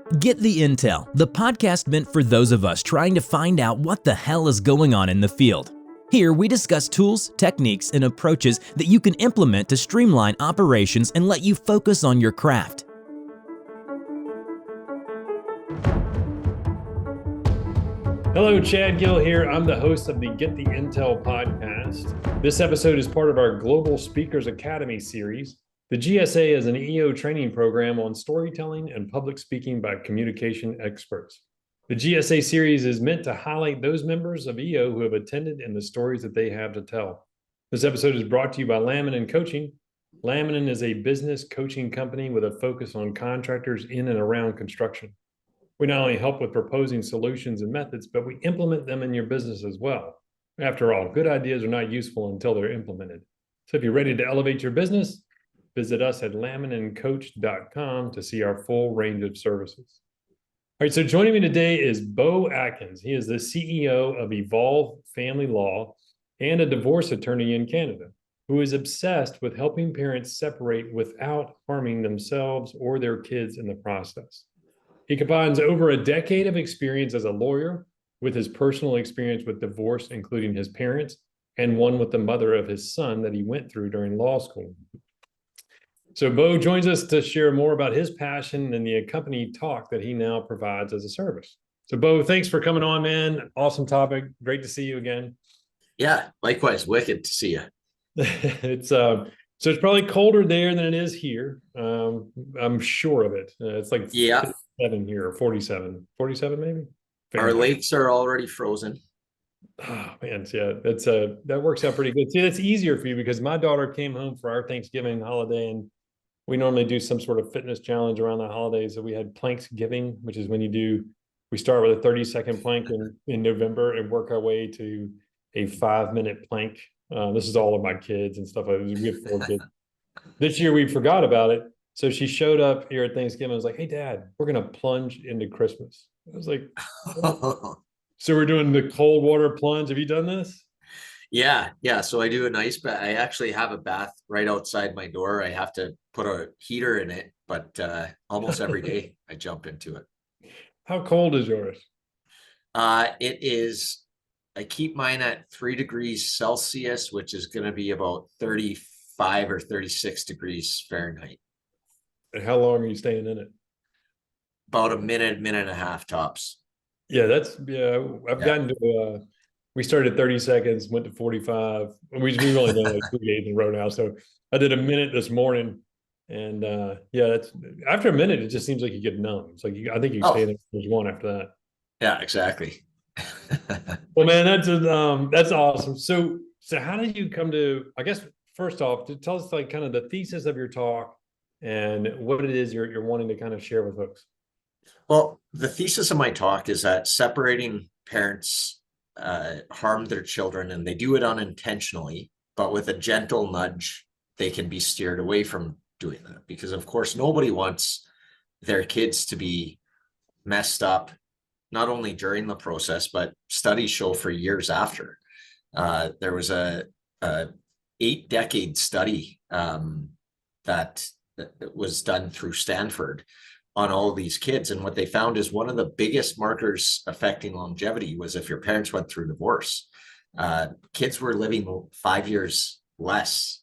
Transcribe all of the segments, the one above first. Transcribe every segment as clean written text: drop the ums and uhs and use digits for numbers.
Get the Intel, the podcast meant for those of us trying to find out what the hell is going on in the field. Here we discuss tools, techniques, and approaches that you can implement to streamline operations and let you focus on your craft. Hello, Chad Gill here. I'm the host of the Get the Intel podcast. This episode is part of our Global Speakers Academy series. The GSA is an EO training program on storytelling and public speaking by communication experts. The GSA series is meant to highlight those members of EO who have attended and the stories that they have to tell. This episode is brought to you by Laminin Coaching. Laminin is a business coaching company with a focus on contractors in and around construction. We not only help with proposing solutions and methods, but we implement them in your business as well. After all, good ideas are not useful until they're implemented. So if you're ready to elevate your business, visit us at laminincoach.com to see our full range of services. All right, so joining me today is Beau Atkins. He is the CEO of Evolve Family Law and a divorce attorney in Canada, who is obsessed with helping parents separate without harming themselves or their kids in the process. He combines over a decade of experience as a lawyer with his personal experience with divorce, including his parents, and one with the mother of his son that he went through during law school. So Beau joins us to share more about his passion and the accompanied talk that he now provides as a service. So Beau, thanks for coming on, man. Awesome topic. Great to see you again. Yeah, likewise. Wicked to see you. So it's probably colder there than it is here. I'm sure of it. It's like 47 here, or 47 maybe. Our lakes are already frozen. Oh man, yeah, that works out pretty good. See, that's easier for you because my daughter came home for our Thanksgiving holiday, and we normally do some sort of fitness challenge around the holidays. So we had Planksgiving, which is when we start with a 30-second plank in November and work our way to a 5-minute plank. This is all of my kids and stuff like that. We have 4 kids. This year we forgot about it. So she showed up here at Thanksgiving. I was like, hey, Dad, we're going to plunge into Christmas. I was like, so we're doing the cold water plunge. Have you done this? Yeah. So I do an ice bath. I actually have a bath right outside my door. I have to put a heater in it, but almost every day I jump into it. How cold is yours? It is, I keep mine at 3 degrees Celsius, which is going to be about 35 or 36 degrees Fahrenheit. And how long are you staying in it? About a minute and a half tops. Yeah, I've gotten to, we started at 30 seconds, went to 45. We've only done like 2 days in a row now. So I did a minute this morning. And that's after a minute, it just seems like you get numb. It's like, I think you stay in there's one after that. Yeah, exactly. Well, man, that's awesome. So how did you come to, I guess, first off, to tell us like kind of the thesis of your talk and what it is you're wanting to kind of share with folks. Well, the thesis of my talk is that separating parents harm their children, and they do it unintentionally, but with a gentle nudge, they can be steered away from doing that. Because of course, nobody wants their kids to be messed up, not only during the process, but studies show for years after. There was a 8-decade study that was done through Stanford on all of these kids. And what they found is one of the biggest markers affecting longevity was if your parents went through divorce. Kids were living 5 years less.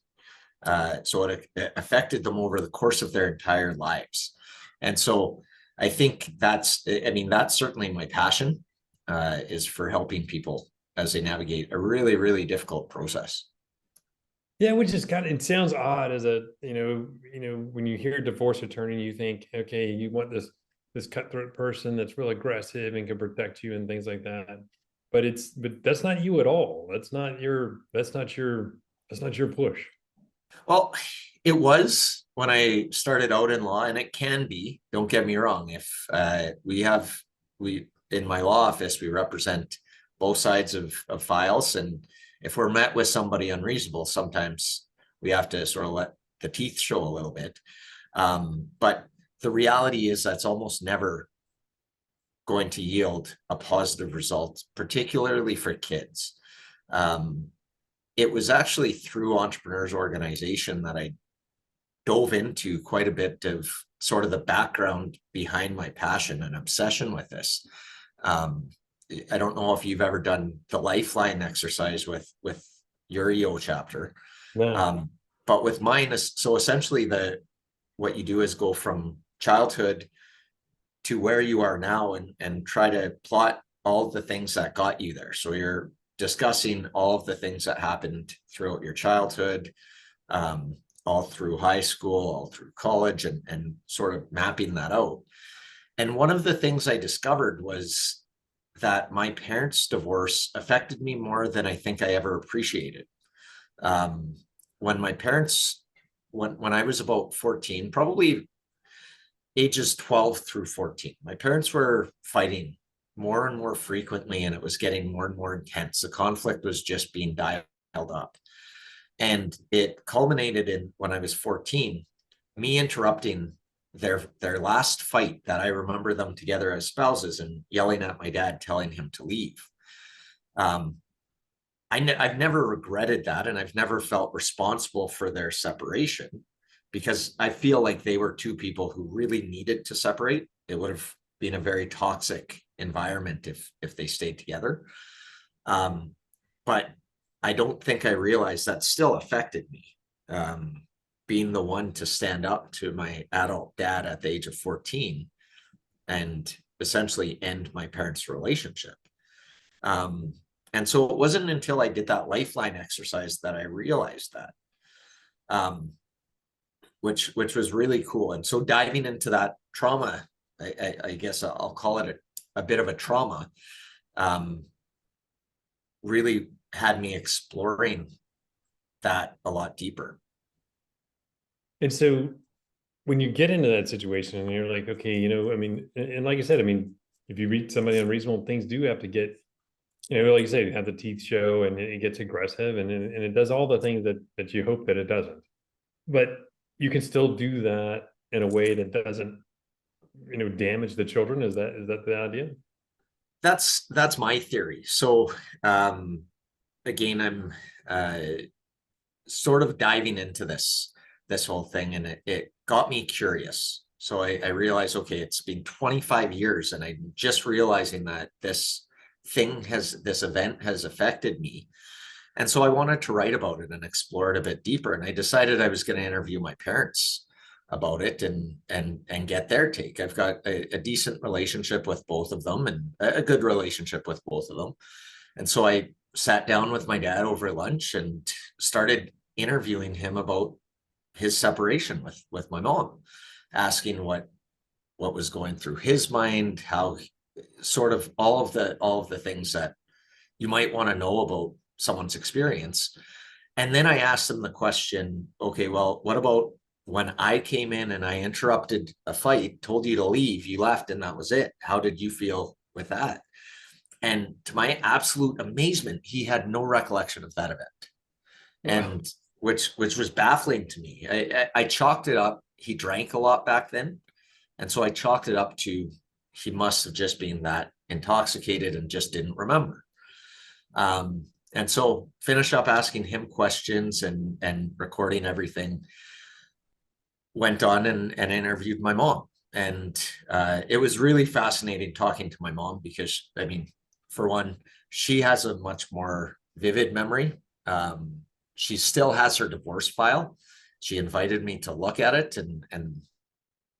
So it affected them over the course of their entire lives. And so I think that's certainly my passion, is for helping people as they navigate a really, really difficult process. Yeah, which is it sounds odd as when you hear divorce attorney, you think, okay, you want this cutthroat person that's real aggressive and can protect you and things like that. But that's not you at all. That's not your push. Well, it was when I started out in law, and it can be, don't get me wrong. If we in my law office, we represent both sides of files, and if we're met with somebody unreasonable, sometimes we have to sort of let the teeth show a little bit. But the reality is that's almost never going to yield a positive result, particularly for kids. It was actually through Entrepreneurs Organization that I dove into quite a bit of sort of the background behind my passion and obsession with this. I don't know if you've ever done the lifeline exercise with your EO chapter. No. But with mine, so essentially what you do is go from childhood to where you are now and try to plot all the things that got you there. So you're discussing all of the things that happened throughout your childhood, all through high school, all through college, and sort of mapping that out. And one of the things I discovered was that my parents' divorce affected me more than I think I ever appreciated. When my parents, when I was about 14, probably ages 12 through 14, my parents were fighting more and more frequently, and it was getting more and more intense. The conflict was just being dialed up. And it culminated in, when I was 14, me interrupting their last fight that I remember them together as spouses and yelling at my dad, telling him to leave. I've never regretted that, and I've never felt responsible for their separation, because I feel like they were two people who really needed to separate. It would have been a very toxic environment if they stayed together. But I don't think I realized that still affected me. Being the one to stand up to my adult dad at the age of 14 and essentially end my parents' relationship. And so it wasn't until I did that lifeline exercise that I realized that, which was really cool. And so diving into that trauma, I guess I'll call it a bit of a trauma, really had me exploring that a lot deeper. And so when you get into that situation and you're like, okay, I mean, and like I said, I mean, if you read somebody unreasonable, things do have to get, like you say, have the teeth show, and it gets aggressive, and it does all the things that you hope that it doesn't. But you can still do that in a way that doesn't, damage the children. Is that the idea? That's my theory. So again, I'm sort of diving into this whole thing, and it got me curious. So I realized, okay, it's been 25 years, and I'm just realizing that this event has affected me. And so I wanted to write about it and explore it a bit deeper. And I decided I was going to interview my parents about it and get their take. I've got a decent relationship with both of them, and a good relationship with both of them. And so I sat down with my dad over lunch and started interviewing him about his separation with my mom, asking what was going through his mind, how sort of all of the things that you might want to know about someone's experience. And then I asked him the question, okay, well, what about when I came in and I interrupted a fight, told you to leave, you left, and that was it? How did you feel with that? And to my absolute amazement, he had no recollection of that event. Wow. And which was baffling to me. I chalked it up. He drank a lot back then. And so I chalked it up to, he must have just been that intoxicated and just didn't remember. And so finish up asking him questions and recording everything. Went on and interviewed my mom. And it was really fascinating talking to my mom, because, I mean, for one, she has a much more vivid memory. She still has her divorce file. She invited me to look at it and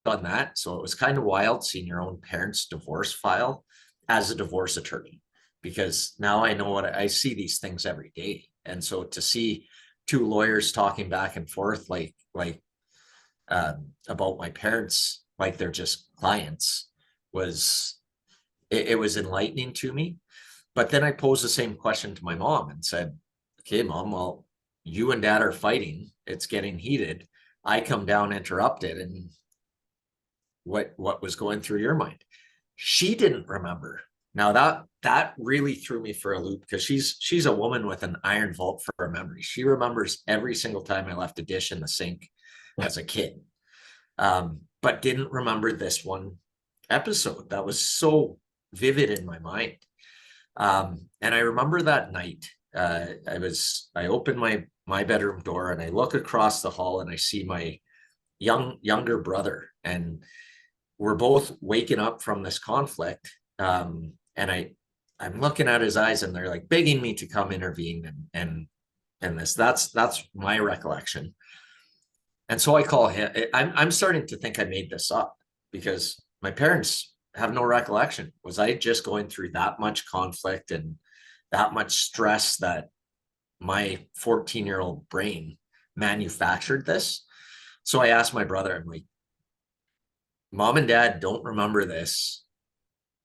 done that. So it was kind of wild seeing your own parents' divorce file as a divorce attorney, because now I know I see these things every day. And so to see two lawyers talking back and forth, like about my parents, like they're just clients, it was enlightening to me. But then I posed the same question to my mom and said, okay, Mom, well, you and Dad are fighting. It's getting heated. I come down, interrupted, and what was going through your mind? She didn't remember. Now that really threw me for a loop, because she's a woman with an iron vault for a memory. She remembers every single time I left a dish in the sink as a kid, but didn't remember this one episode that was so vivid in my mind. And I remember that night, I opened my bedroom door and I look across the hall and I see my younger brother, and we're both waking up from this conflict. And I'm looking at his eyes, and they're like begging me to come intervene, and that's my recollection. And so I call him. I'm starting to think I made this up, because my parents have no recollection. Was I just going through that much conflict and that much stress that my 14-year-old brain manufactured this? So I asked my brother, I'm like, Mom and Dad don't remember this.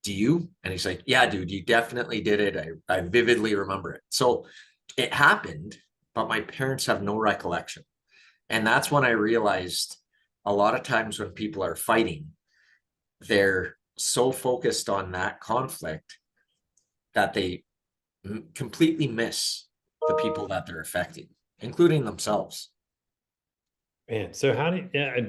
Do you? And he's like, yeah, dude, you definitely did it. I vividly remember it. So it happened, but my parents have no recollection. And that's when I realized a lot of times when people are fighting, they're so focused on that conflict that they completely miss the people that they're affecting, including themselves. Man, so how do you, yeah,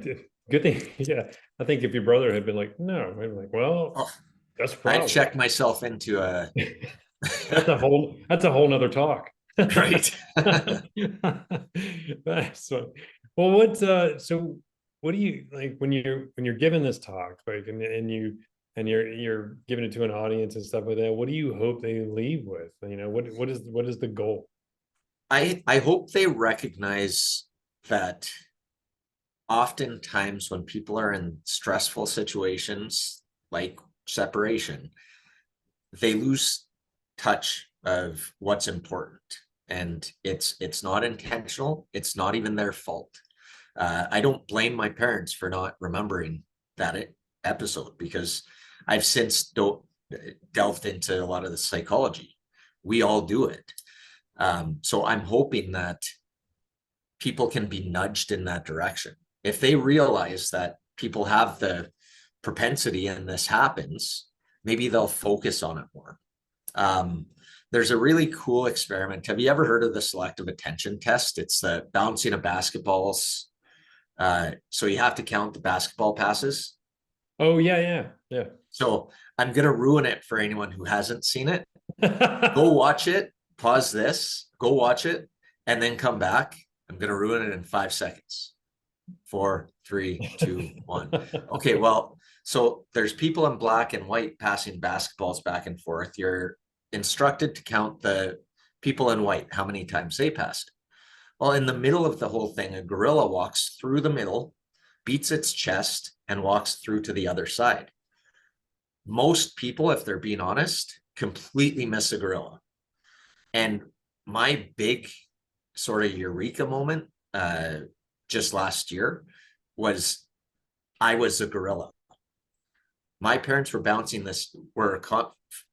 good thing. Yeah. I think if your brother had been like, no, I'd be like, well, Oh, that's a I problem. checked myself into a that's a whole nother talk. right. So, well, so what do you like when you're giving this talk, like, and you're giving it to an audience and stuff like that? What do you hope they leave with? What is the goal? I hope they recognize that oftentimes when people are in stressful situations like separation, they lose touch of what's important, and it's not intentional. It's not even their fault. I don't blame my parents for not remembering that episode, because I've since delved into a lot of the psychology. We all do it. So I'm hoping that people can be nudged in that direction. If they realize that people have the propensity and this happens, maybe they'll focus on it more. There's a really cool experiment. Have you ever heard of the selective attention test? It's the bouncing of basketballs. So you have to count the basketball passes. Oh, yeah. So I'm going to ruin it for anyone who hasn't seen it. Go watch it, pause this, go watch it, and then come back. I'm going to ruin it in 5 seconds. 4, 3, 2, 1. Okay, well, so there's people in black and white passing basketballs back and forth. You're instructed to count the people in white, how many times they passed. Well, in the middle of the whole thing, a gorilla walks through the middle, beats its chest, and walks through to the other side. Most people, if they're being honest, completely miss a gorilla. And my big sort of eureka moment just last year was I was a gorilla. My parents were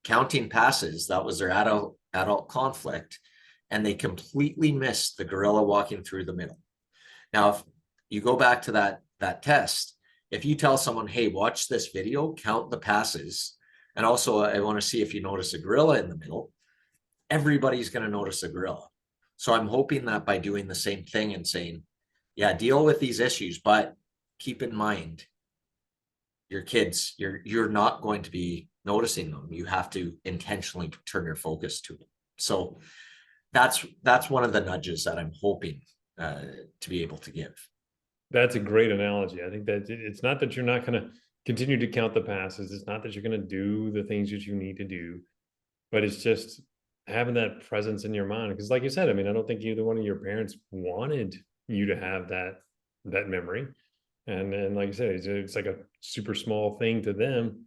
counting passes. That was their adult conflict. And they completely missed the gorilla walking through the middle. Now, if you go back to that test, if you tell someone, hey, watch this video, count the passes, and also I want to see if you notice a gorilla in the middle, everybody's going to notice a gorilla. So I'm hoping that by doing the same thing and saying, yeah, deal with these issues, but keep in mind your kids, you're not going to be noticing them. You have to intentionally turn your focus to them. So that's one of the nudges that I'm hoping to be able to give. That's a great analogy. I think that it's not that you're not going to continue to count the passes. It's not that you're going to do the things that you need to do, but it's just having that presence in your mind. Because like you said, I mean, I don't think either one of your parents wanted you to have that memory. And like I said, it's like a super small thing to them,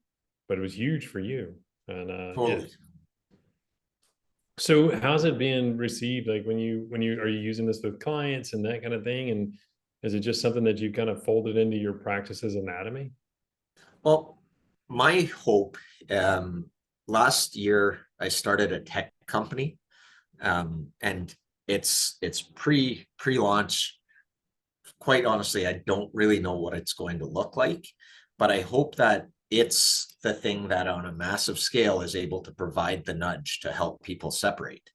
but it was huge for you. And Totally. yeah. So how's it being received? Like when you are you using this with clients and that kind of thing? And is it just something that you kind of folded into your practice as anatomy? Well, my hope, last year I started a tech company, and it's pre-launch. Quite honestly, I don't really know what it's going to look like, but I hope that it's the thing that on a massive scale is able to provide the nudge to help people separate.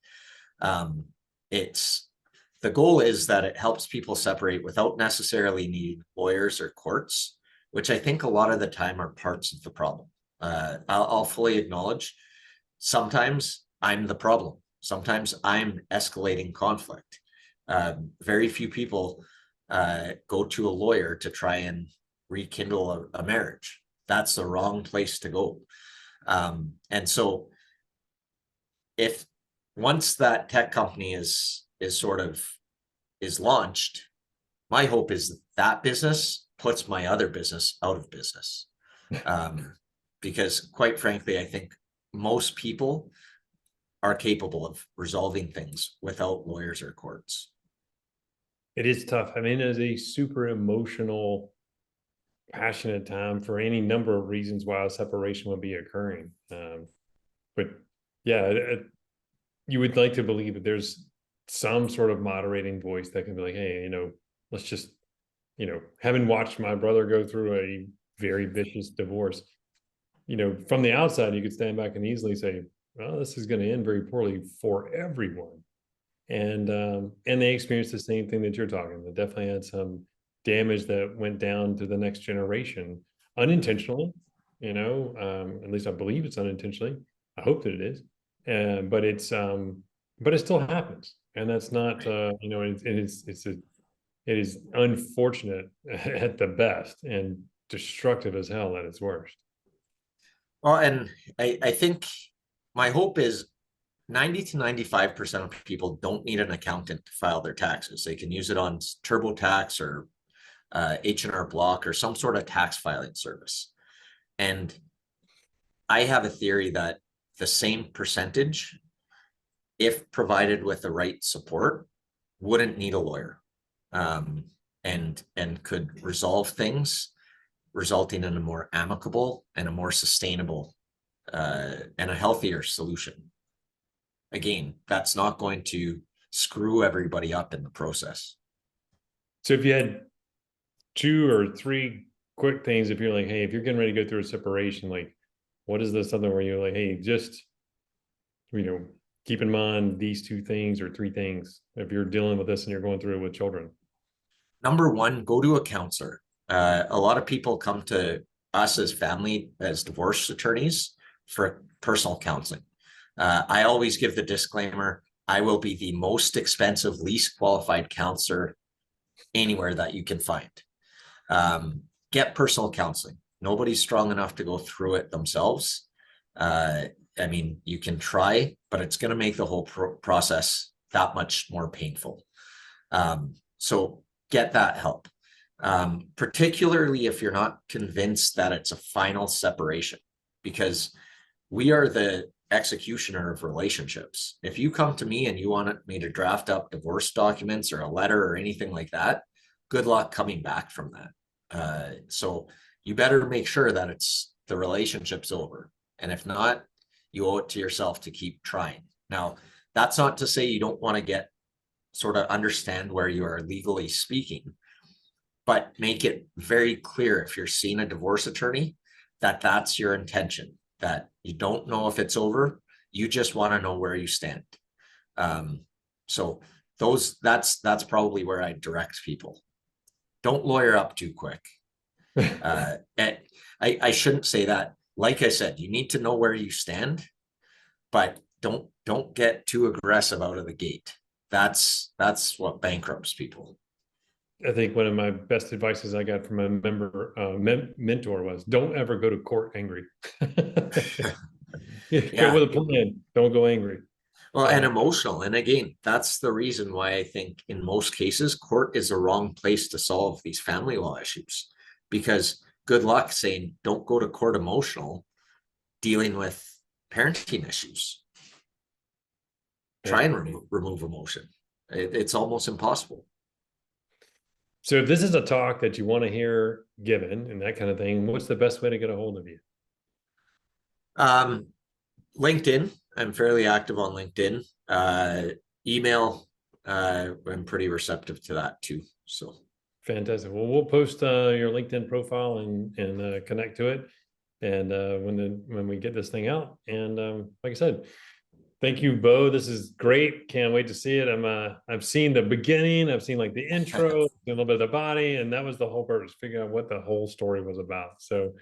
It's the goal is that it helps people separate without necessarily needing lawyers or courts, which I think a lot of the time are parts of the problem. I'll fully acknowledge sometimes I'm the problem. Sometimes I'm escalating conflict. Very few people go to a lawyer to try and rekindle a marriage. That's the wrong place to go. And so if once that tech company is launched, my hope is that business puts my other business out of business. Because quite frankly, I think most people are capable of resolving things without lawyers or courts. It is tough. I mean, it is a super emotional, passionate time for any number of reasons why a separation would be occurring. But yeah, you would like to believe that there's some sort of moderating voice that can be like, hey, let's just, having watched my brother go through a very vicious divorce, from the outside, you could stand back and easily say, well, this is going to end very poorly for everyone. And they experienced the same thing that you're talking. They definitely had some damage that went down to the next generation unintentionally, at least I believe it's unintentionally. I hope that it is. But it still happens. And that's not, it is unfortunate at the best and destructive as hell at its worst. Well, and I think my hope is 90 to 95% of people don't need an accountant to file their taxes. They can use it on TurboTax or H&R Block or some sort of tax filing service. And I have a theory that the same percentage, if provided with the right support, wouldn't need a lawyer, and could resolve things, resulting in a more amicable and a more sustainable and a healthier solution. Again, that's not going to screw everybody up in the process. So if you had 2 or 3 quick things, if you're like, hey, if you're getting ready to go through a separation, like, what is this something where you're like, hey, just, keep in mind these 2 things or 3 things if you're dealing with this and you're going through it with children? Number one, go to a counselor. A lot of people come to us as divorce attorneys for personal counseling. I always give the disclaimer, I will be the most expensive, least qualified counselor anywhere that you can find. Get personal counseling. Nobody's strong enough to go through it themselves. I mean, you can try, but it's going to make the whole process that much more painful. So get that help, particularly if you're not convinced that it's a final separation, because we are the executioner of relationships. If you come to me and you want me to draft up divorce documents or a letter or anything like that, good luck coming back from that. So you better make sure that the relationship's over. And if not, you owe it to yourself to keep trying. Now, that's not to say you don't want to sort of understand where you are legally speaking, but make it very clear if you're seeing a divorce attorney that that's your intention, that you don't know if it's over, you just want to know where you stand. So that's probably where I direct people. Don't lawyer up too quick. And I shouldn't say that. Like I said, you need to know where you stand, but don't get too aggressive out of the gate. That's what bankrupts people. I think one of my best advices I got from a mentor was, don't ever go to court angry. Go with a plan. Don't go angry. Well, and emotional. And again, that's the reason why I think in most cases, court is the wrong place to solve these family law issues, because good luck saying, don't go to court emotional, dealing with parenting issues. Try and remove emotion. It's almost impossible. So if this is a talk that you want to hear given and that kind of thing, what's the best way to get a hold of you? LinkedIn. I'm fairly active on LinkedIn. Email. I'm pretty receptive to that tue. So fantastic. Well, we'll post your LinkedIn profile and connect to it. And when we get this thing out, and like I said, thank you, Beau. This is great. Can't wait to see it. I've seen the beginning. I've seen like the intro, a little bit of the body, and that was the whole purpose, figuring out what the whole story was about. So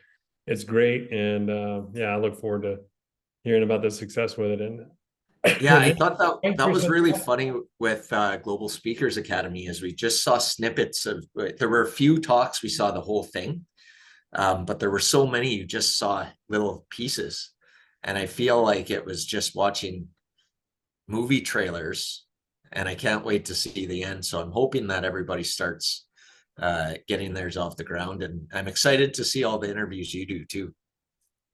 it's great, and I look forward to hearing about the success with it. And Yeah, I thought that Thanks that for was some- really funny with Global Speakers Academy, is we just saw snippets of, there were a few talks, we saw the whole thing, but there were so many you just saw little pieces. And I feel like it was just watching movie trailers, and I can't wait to see the end. So I'm hoping that everybody starts getting theirs off the ground, and I'm excited to see all the interviews you do too.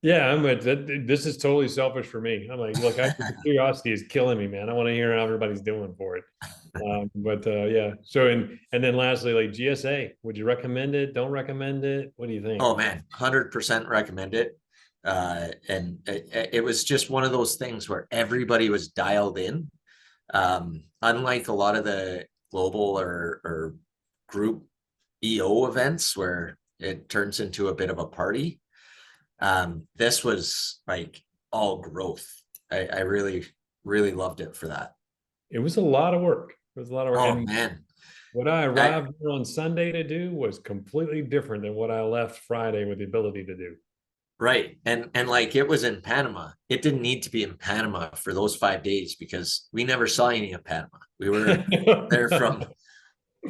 Yeah, this is totally selfish for me. I'm like, look, the curiosity is killing me, man. I want to hear how everybody's doing for it. But yeah. So and then lastly, like GSA, would you recommend it? Don't recommend it? What do you think? Oh man, 100% recommend it. And it was just one of those things where everybody was dialed in. Unlike a lot of the global or group EO events where it turns into a bit of a party. This was like all growth. I really, really loved it for that. It was a lot of work. It was a lot of work. Oh And man. what I arrived here on Sunday to do was completely different than what I left Friday with the ability to do. Right. And like it was in Panama. It didn't need to be in Panama for those 5 days because we never saw any of Panama. We were there from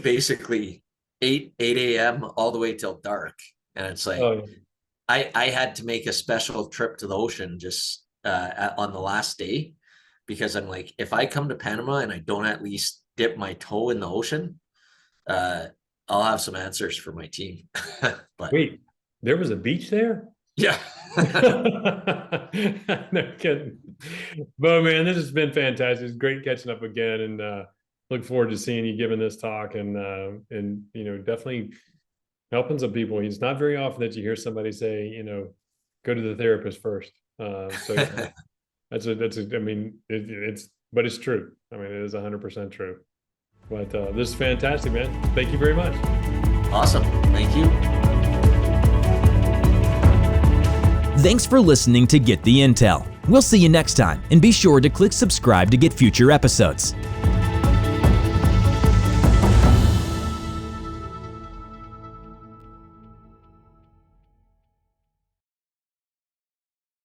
basically 8 a.m. all the way till dark. And it's like Oh, I had to make a special trip to the ocean just on the last day, because I'm like, if I come to Panama and I don't at least dip my toe in the ocean, I'll have some answers for my team. But wait, there was a beach there? yeah. No kidding. But man, this has been fantastic. It's great catching up again, and look forward to seeing you giving this talk, and definitely helping some people. It's not very often that you hear somebody say, go to the therapist first. So I mean, but it's true. I mean, it is 100% true. But this is fantastic, man. Thank you very much. Awesome. Thank you. Thanks for listening to Get the Intel. We'll see you next time, and be sure to click subscribe to get future episodes.